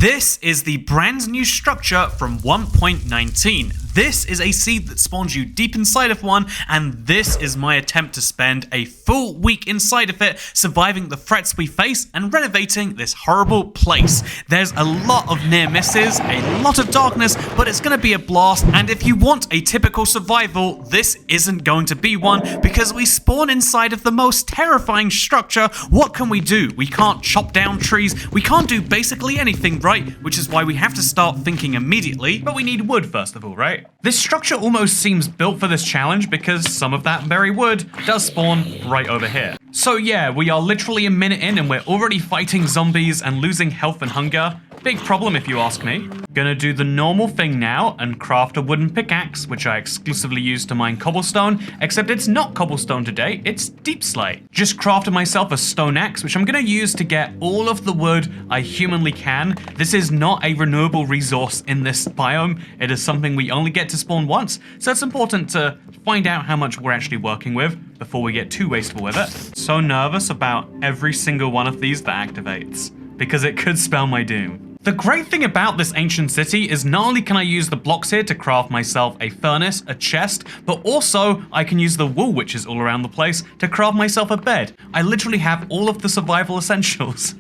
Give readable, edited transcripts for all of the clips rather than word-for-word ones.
This is the brand new structure from 1.19. This is a seed that spawns you deep inside of one, and this is my attempt to spend a full week inside of it, surviving the threats we face and renovating this horrible place. There's a lot of near misses, a lot of darkness, but it's going to be a blast, and if you want a typical survival, this isn't going to be one, because we spawn inside of the most terrifying structure. What can we do? We can't chop down trees, we can't do basically anything, right? Which is why we have to start thinking immediately, but we need wood first of all, right? This structure almost seems built for this challenge because some of that very wood does spawn right over here. So yeah, we are literally a minute in and we're already fighting zombies and losing health and hunger. Big problem if you ask me. Gonna do the normal thing now and craft a wooden pickaxe, which I exclusively use to mine cobblestone, except it's not cobblestone today, it's deep slate. Just crafted myself a stone axe, which I'm gonna use to get all of the wood I humanly can. This is not a renewable resource in this biome. It is something we only get to spawn once, so it's important to find out how much we're actually working with before we get too wasteful with it. So nervous about every single one of these that activates, because it could spell my doom. The great thing about this ancient city is not only can I use the blocks here to craft myself a furnace, a chest, but also I can use the wool which is all around the place to craft myself a bed. I literally have all of the survival essentials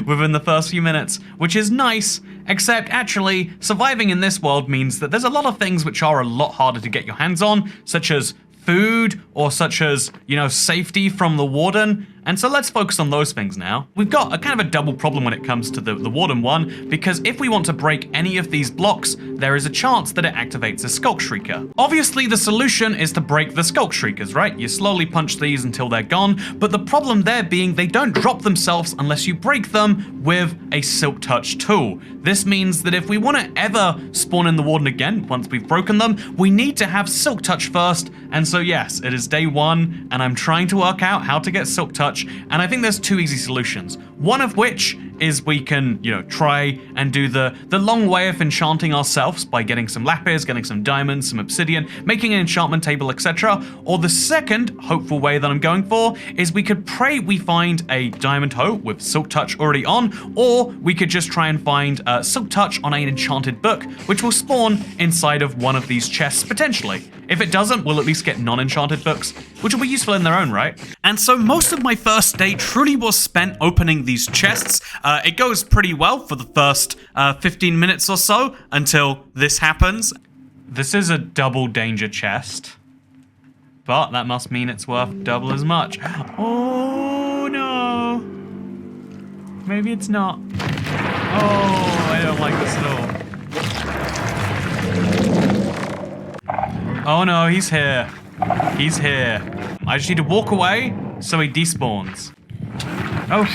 within the first few minutes, which is nice, except actually surviving in this world means that there's a lot of things which are a lot harder to get your hands on, such as food, or such as, you know, safety from the Warden. And so let's focus on those things now. We've got a kind of a double problem when it comes to the Warden one, because if we want to break any of these blocks, there is a chance that it activates a Skulk Shrieker. Obviously, the solution is to break the Skulk Shriekers, right? You slowly punch these until they're gone, but the problem there being they don't drop themselves unless you break them with a Silk Touch tool. This means that if we want to ever spawn in the Warden again, once we've broken them, we need to have Silk Touch first, and so yes, it is day one, and I'm trying to work out how to get Silk Touch, and I think there's two easy solutions. One of which is we can, you know, try and do the long way of enchanting ourselves by getting some lapis, getting some diamonds, some obsidian, making an enchantment table, etc. Or the second hopeful way that I'm going for is we could pray we find a diamond hoe with Silk Touch already on, or we could just try and find Silk Touch on an enchanted book, which will spawn inside of one of these chests potentially. If it doesn't, we'll at least get non-enchanted books, which will be useful in their own right. And so most of my first day truly was spent opening these chests. It goes pretty well for the first 15 minutes or so until this happens. This is a double danger chest, but that must mean it's worth double as much. Oh no. Maybe it's not. Oh, I don't like this at all. Oh no, he's here. He's here. I just need to walk away so he despawns. Oh,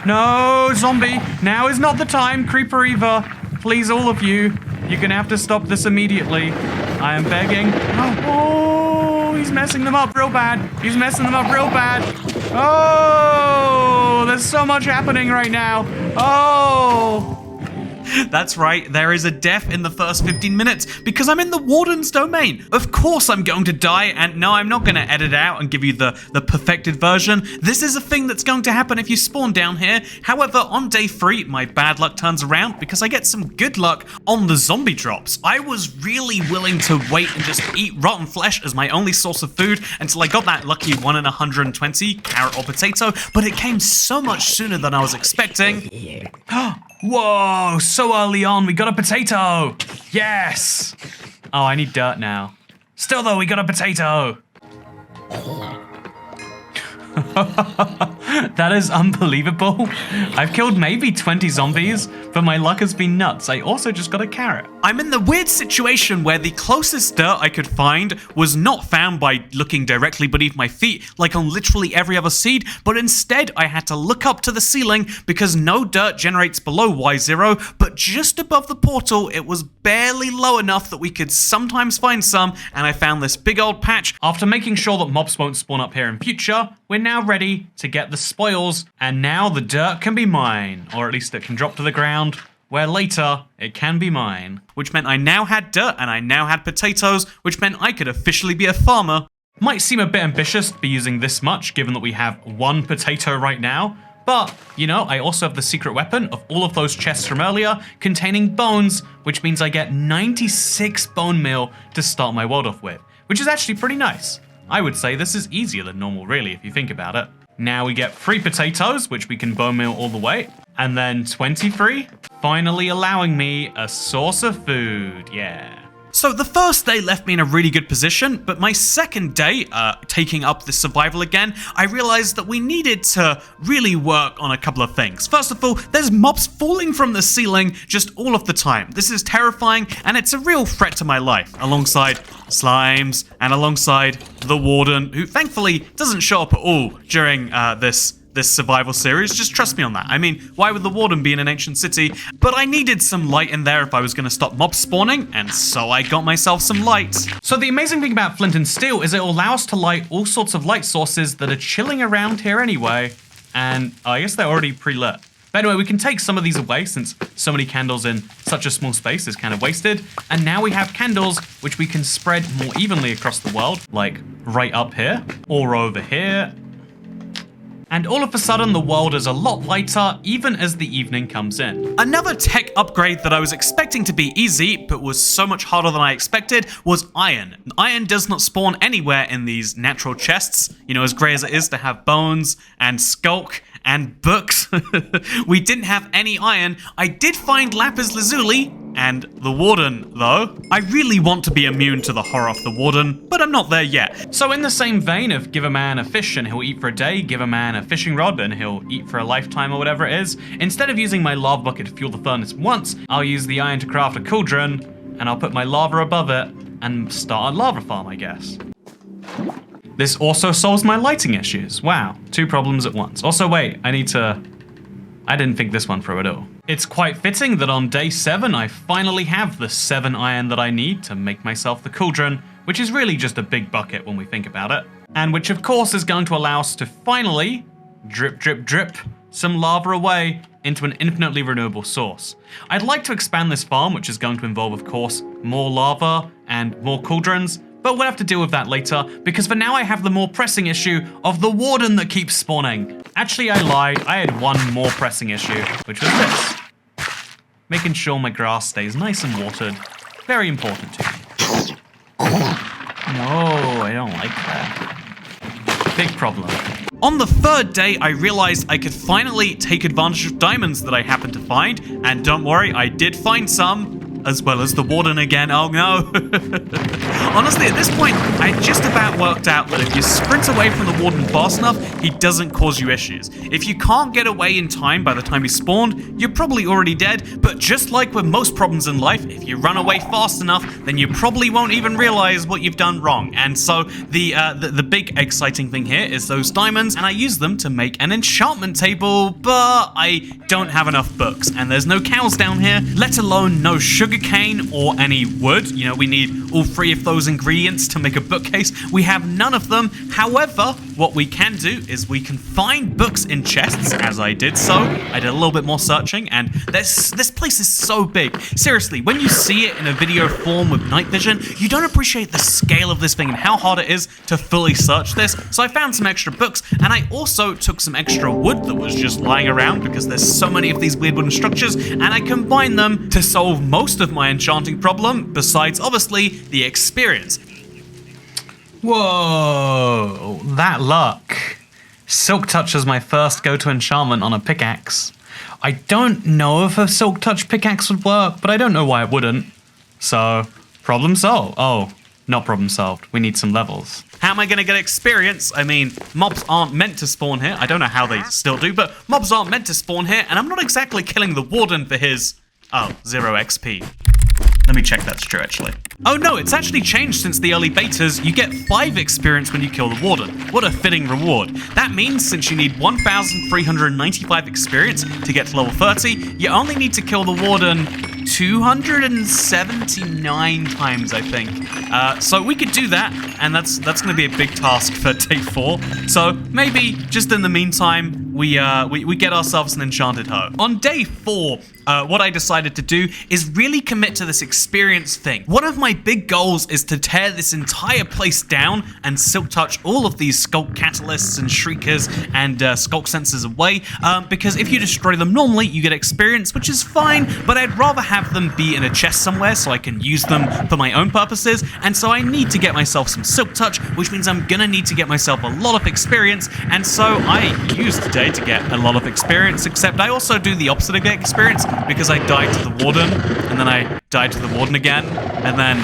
no, zombie. Now is not the time, Creeper Eva. Please, all of you. You're gonna have to stop this immediately. I am begging. Oh, he's messing them up real bad. He's messing them up real bad. Oh, there's so much happening right now. Oh. That's right, there is a death in the first 15 minutes because I'm in the Warden's domain. Of course I'm going to die, and no, I'm not going to edit out and give you the perfected version. This is a thing that's going to happen if you spawn down here. However, on day 3, my bad luck turns around because I get some good luck on the zombie drops. I was really willing to wait and just eat rotten flesh as my only source of food until I got that lucky 1 in 120 carrot or potato, but it came so much sooner than I was expecting. Whoa, so early on, we got a potato. Yes. Oh, I need dirt now. Still though, we got a potato. That is unbelievable. I've killed maybe 20 zombies, but my luck has been nuts. I also just got a carrot. I'm in the weird situation where the closest dirt I could find was not found by looking directly beneath my feet, like on literally every other seed, but instead I had to look up to the ceiling because no dirt generates below Y0, but just above the portal, it was barely low enough that we could sometimes find some, and I found this big old patch. After making sure that mobs won't spawn up here in future, we're now ready to get the spoils, and now the dirt can be mine, or at least it can drop to the ground, where later it can be mine. Which meant I now had dirt and I now had potatoes, which meant I could officially be a farmer. Might seem a bit ambitious to be using this much, given that we have 1 potato right now, But, you know, I also have the secret weapon of all of those chests from earlier containing bones, which means I get 96 bone meal to start my world off with, which is actually pretty nice. I would say this is easier than normal, really, if you think about it. Now we get 3 potatoes, which we can bone meal all the way, and then 23, finally allowing me a source of food, yeah. So the first day left me in a really good position, but my second day, taking up the survival again, I realized that we needed to really work on a couple of things. First of all, there's mobs falling from the ceiling just all of the time. This is terrifying, and it's a real threat to my life, alongside slimes and alongside the Warden, who thankfully doesn't show up at all during this survival series. Just trust me on that. I mean, why would the Warden be in an ancient city? But I needed some light in there if I was going to stop mob spawning, and so I got myself some light. So the amazing thing about flint and steel is it will allow us to light all sorts of light sources that are chilling around here anyway, and I guess they're already pre-lit. But anyway, we can take some of these away since so many candles in such a small space is kind of wasted. And now we have candles which we can spread more evenly across the world, like right up here or over here. And all of a sudden, the world is a lot lighter, even as the evening comes in. Another tech upgrade that I was expecting to be easy, but was so much harder than I expected, was iron. Iron does not spawn anywhere in these natural chests, you know, as grey as it is to have bones and skulk and books. We didn't have any iron. I did find lapis lazuli and the Warden, though. I really want to be immune to the horror of the Warden, but I'm not there yet. So in the same vein of give a man a fish and he'll eat for a day, give a man a fishing rod and he'll eat for a lifetime or whatever it is, instead of using my lava bucket to fuel the furnace once, I'll use the iron to craft a cauldron, and I'll put my lava above it and start a lava farm, I guess. This also solves my lighting issues. Wow, 2 problems at once. Also, wait, I didn't think this one through at all. It's quite fitting that on day 7, I finally have the 7 iron that I need to make myself the cauldron, which is really just a big bucket when we think about it. And which of course is going to allow us to finally drip, drip, drip some lava away into an infinitely renewable source. I'd like to expand this farm, which is going to involve, of course, more lava and more cauldrons, but we'll have to deal with that later, because for now I have the more pressing issue of the Warden that keeps spawning. Actually, I lied. I had one more pressing issue, which was this. Making sure my grass stays nice and watered. Very important to me. No, I don't like that. Big problem. On the 3rd day, I realized I could finally take advantage of diamonds that I happened to find, and don't worry, I did find some. As well as the Warden again, oh no. Honestly, at this point, I just about worked out that if you sprint away from the Warden fast enough, he doesn't cause you issues. If you can't get away in time by the time he spawned, you're probably already dead, but just like with most problems in life, if you run away fast enough, then you probably won't even realize what you've done wrong. And so the big exciting thing here is those diamonds, and I use them to make an enchantment table, but I don't have enough books, and there's no cows down here, let alone no sugarcane or any wood. You know, we need all 3 of those ingredients to make a bookcase. We have none of them. However, what we can do is we can find books in chests, as I did so. I did a little bit more searching, and this place is so big. Seriously, when you see it in a video form with night vision, you don't appreciate the scale of this thing and how hard it is to fully search this. So I found some extra books, and I also took some extra wood that was just lying around because there's so many of these weird wooden structures, and I combined them to solve most of my enchanting problem, besides obviously the experience. Whoa, that luck. Silk Touch is my first go-to enchantment on a pickaxe. I don't know if a Silk Touch pickaxe would work, but I don't know why it wouldn't. So, problem solved. Oh, not problem solved. We need some levels. How am I going to get experience? I mean, mobs aren't meant to spawn here. I don't know how they still do, but mobs aren't meant to spawn here, and I'm not exactly killing the Warden for his... Oh, 0 XP. Let me check that's true, actually. Oh no, it's actually changed since the early betas. You get 5 experience when you kill the Warden. What a fitting reward. That means since you need 1,395 experience to get to level 30, you only need to kill the Warden 279 times, I think. So we could do that, and that's going to be a big task for day 4. So maybe just in the meantime, we get ourselves an enchanted hoe. On day 4, what I decided to do is really commit to this experience thing. One of my big goals is to tear this entire place down and silk touch all of these skulk catalysts and shriekers and skulk sensors away, because if you destroy them normally, you get experience, which is fine, but I'd rather have them be in a chest somewhere so I can use them for my own purposes, and so I need to get myself some silk touch, which means I'm gonna need to get myself a lot of experience, and so I used today to get a lot of experience, except I also do the opposite of get experience, because I died to the Warden, and then I died to the Warden again, and then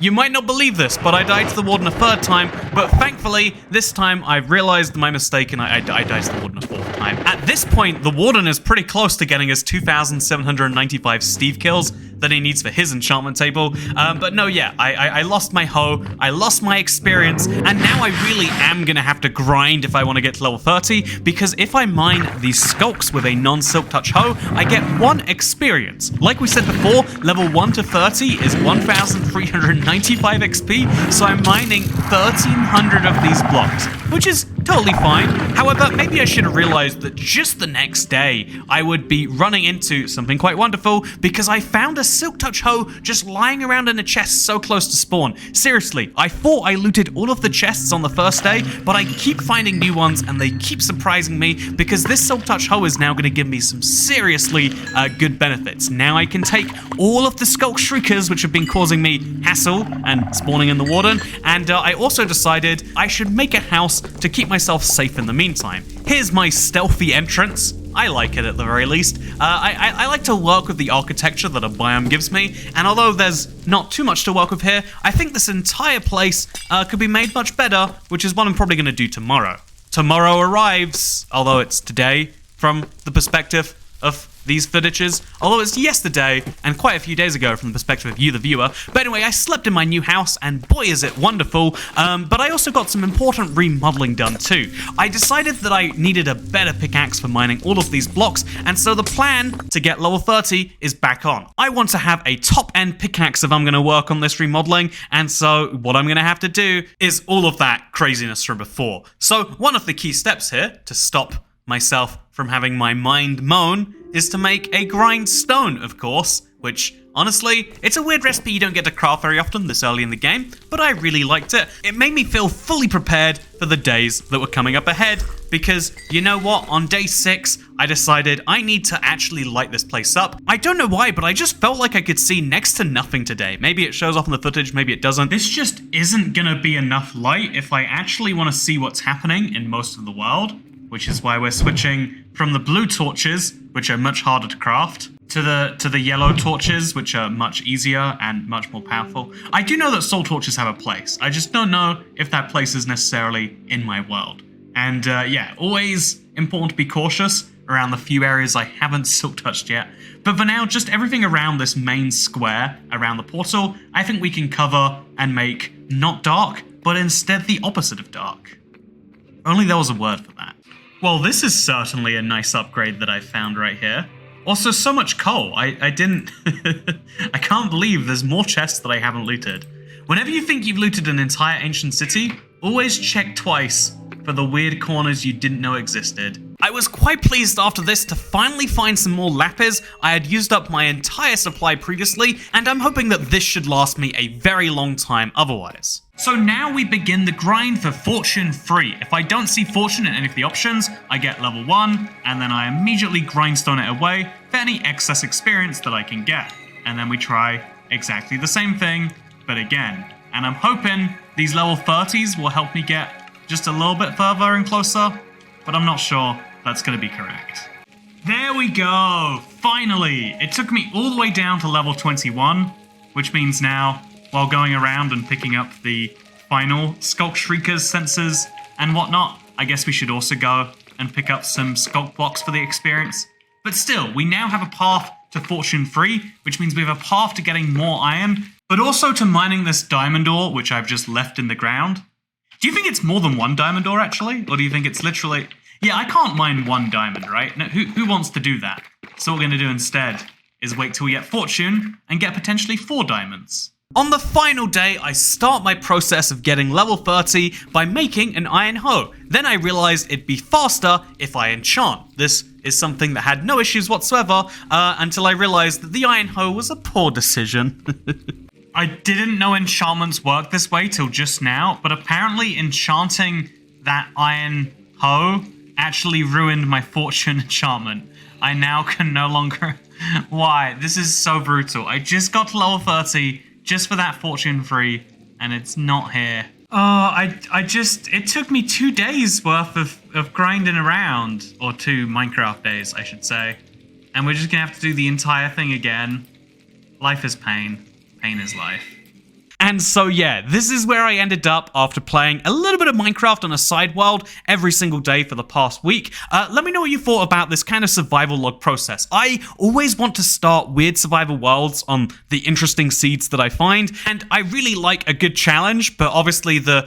you might not believe this, but I died to the Warden a third time, but thankfully, this time I realized my mistake and I died to the Warden a fourth time. At this point, the Warden is pretty close to getting his 2,795 Steve kills that he needs for his enchantment table, but no, yeah, I lost my hoe, I lost my experience, and now I really am gonna have to grind if I want to get to level 30, because if I mine these skulks with a non-silk touch hoe, I get 1 experience. Like we said before, level 1 to 30 is 1,395 XP, so I'm mining 1,300 of these blocks, which is totally fine. However, maybe I should have realized that just the next day, I would be running into something quite wonderful, because I found a silk touch hoe just lying around in a chest so close to spawn. Seriously, I thought I looted all of the chests on the first day, but I keep finding new ones and they keep surprising me, because this silk touch hoe is now going to give me some seriously good benefits. Now I can take all of the skulk shriekers, which have been causing me hassle and spawning in the Warden, and I also decided I should make a house to keep myself safe in the meantime. Here's my stealthy entrance. I like it at the very least. I like to work with the architecture that a biome gives me, and although there's not too much to work with here, I think this entire place could be made much better, which is what I'm probably going to do tomorrow. Tomorrow arrives, although it's today from the perspective of these footages, although it's yesterday and quite a few days ago from the perspective of you, the viewer. But anyway, I slept in my new house and boy is it wonderful, but I also got some important remodeling done too. I decided that I needed a better pickaxe for mining all of these blocks, and so the plan to get level 30 is back on. I want to have a top-end pickaxe if I'm going to work on this remodeling, and so what I'm going to have to do is all of that craziness from before. So one of the key steps here to stop myself from having my mind moan is to make a grindstone, of course, which, honestly, it's a weird recipe you don't get to craft very often this early in the game, but I really liked it. It made me feel fully prepared for the days that were coming up ahead, because, you know what, on day 6, I decided I need to actually light this place up. I don't know why, but I just felt like I could see next to nothing today. Maybe it shows off in the footage, maybe it doesn't. This just isn't gonna be enough light if I actually want to see what's happening in most of the world, which is why we're switching from the blue torches, which are much harder to craft, to the yellow torches, which are much easier and much more powerful. I do know that soul torches have a place. I just don't know if that place is necessarily in my world. And yeah, always important to be cautious around the few areas I haven't silk touched yet. But for now, just everything around this main square around the portal, I think we can cover and make not dark, but instead the opposite of dark. Only there was a word for that. Well, this is certainly a nice upgrade that I found right here. Also, so much coal. I didn't... I can't believe there's more chests that I haven't looted. Whenever you think you've looted an entire ancient city, always check twice for the weird corners you didn't know existed. I was quite pleased after this to finally find some more lapis. I had used up my entire supply previously, and I'm hoping that this should last me a very long time otherwise. So now we begin the grind for Fortune 3. If I don't see Fortune in any of the options, I get level 1, and then I immediately grindstone it away for any excess experience that I can get. And then we try exactly the same thing, but again. And I'm hoping these level 30s will help me get just a little bit further and closer, but I'm not sure that's going to be correct. There we go! Finally! It took me all the way down to level 21, which means now, while going around and picking up the final Skulk Shriekers sensors and whatnot, I guess we should also go and pick up some Skulk blocks for the experience. But still, we now have a path to Fortune 3, which means we have a path to getting more iron, but also to mining this diamond ore, which I've just left in the ground. Do you think it's more than one diamond ore, actually? Or do you think it's literally... Yeah, I can't mine one diamond, right? No, who wants to do that? So what we're going to do instead is wait till we get Fortune and get potentially 4 diamonds. On the final day, I start my process of getting level 30 by making an iron hoe. Then I realized it'd be faster if I enchant. This is something that had no issues whatsoever until I realized that the iron hoe was a poor decision. I didn't know enchantments work this way till just now, but apparently enchanting that iron hoe actually ruined my fortune enchantment. I now can no longer... Why? This is so brutal. I just got to level 30 just for that fortune free, and it's not here. Oh, it took me 2 days worth of grinding around, or 2 Minecraft days, I should say. And we're just gonna have to do the entire thing again. Life is pain. Pain is life. And so yeah, this is where I ended up after playing a little bit of Minecraft on a side world every single day for the past week. Let me know what you thought about this kind of survival log process. I always want to start weird survival worlds on the interesting seeds that I find, and I really like a good challenge, but obviously the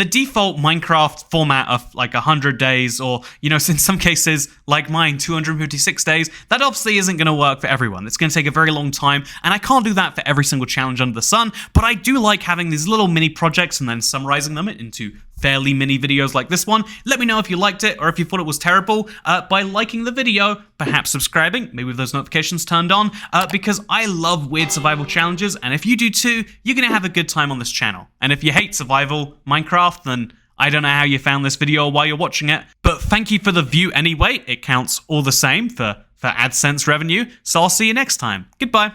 default Minecraft format of like 100 days, or in some cases like mine 256 days, that obviously isn't going to work for everyone. It's going to take a very long time, and I can't do that for every single challenge under the sun, but I do like having these little mini projects and then summarizing them into fairly mini videos like this one. Let me know if you liked it or if you thought it was terrible by liking the video, perhaps subscribing, maybe with those notifications turned on, because I love weird survival challenges, and if you do too, you're gonna have a good time on this channel. And if you hate survival Minecraft, then I don't know how you found this video while you're watching it, but thank you for the view anyway. It counts all the same for AdSense revenue, so I'll see you next time. Goodbye.